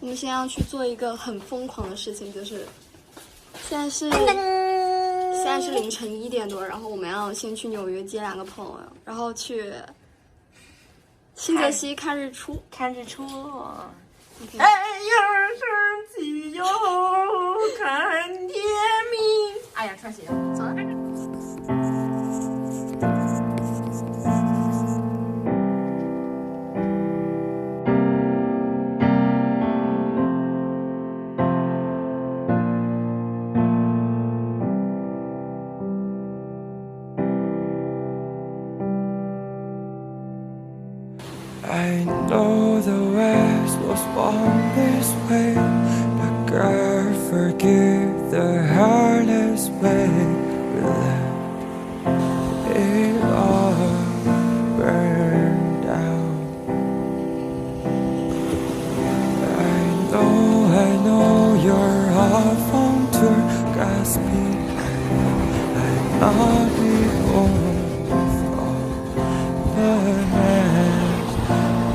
我们现在要去做一个很疯狂的事情，就是现在是凌晨1点多，然后我们要先去纽约接2个朋友，然后去新泽西看日出。看日出。Okay. 哎呀，升起哟，看天明。哎呀，穿鞋了，走了。I know the West was born this way, but God forgive the heartless way we let it all burn down. I know you're off on tour, Godspeed. I'm not born with all the hands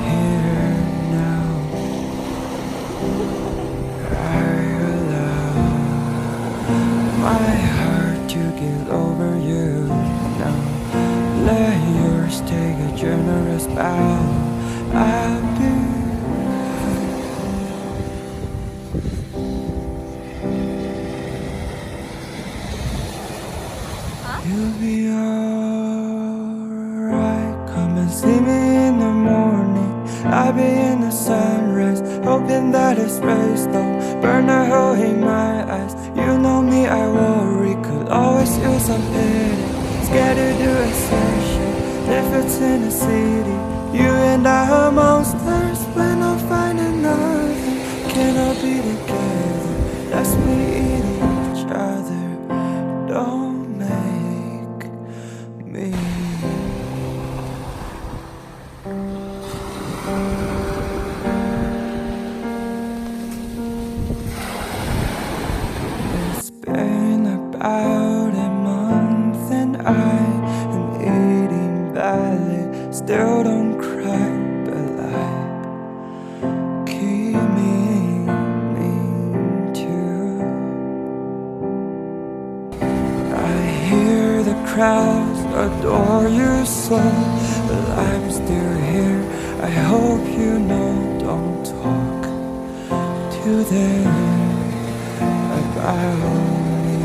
here now. I allow my heart to get over you now. Let yours take a generous bow. I'll be You'll be alright. Come and see me in the morning. I'll be in the sunrise, hoping that its rays don't burn a hole in my eyes. You know me, I worry, could always use some pity. Scared to do assertion, difference in the city. You and I are monsters when I find another. Cannot be together, let's be eating each other. Don't make me. It's been about a month and I am eating badly. Still don't cry, but I keep meaning to. I hear the crowds adore you so, but I'm still here. I hope you know, don't talk to them about me.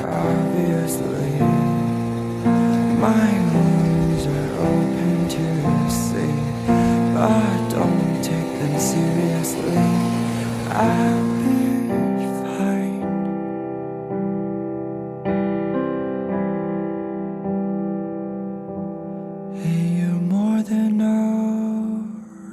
Obviously, my wounds are open to see, but don't take them seriously. I'll be fine. You're more than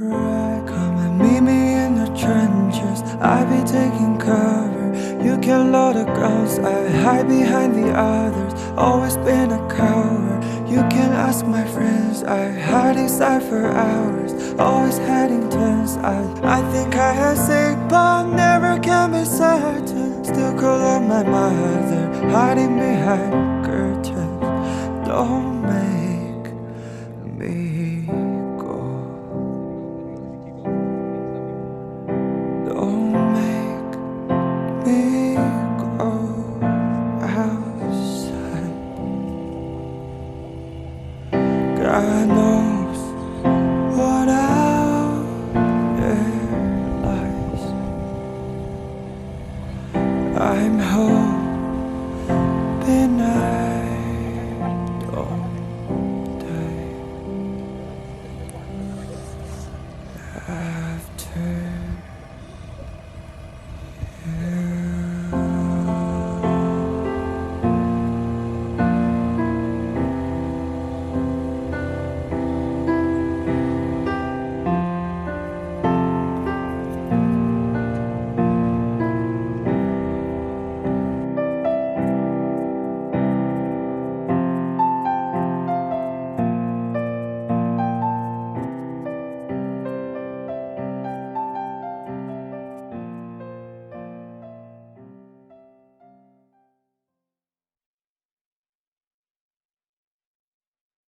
alright. Come and meet me in the trenches. I'll be taking cover. You can load the guns. I hide behind the others. Always been a coward. You can ask my friends. I hide inside for hours. Always had intense eyes. I think I had sick, but never can be certain. Still call up my mother, hiding behind curtains. Don't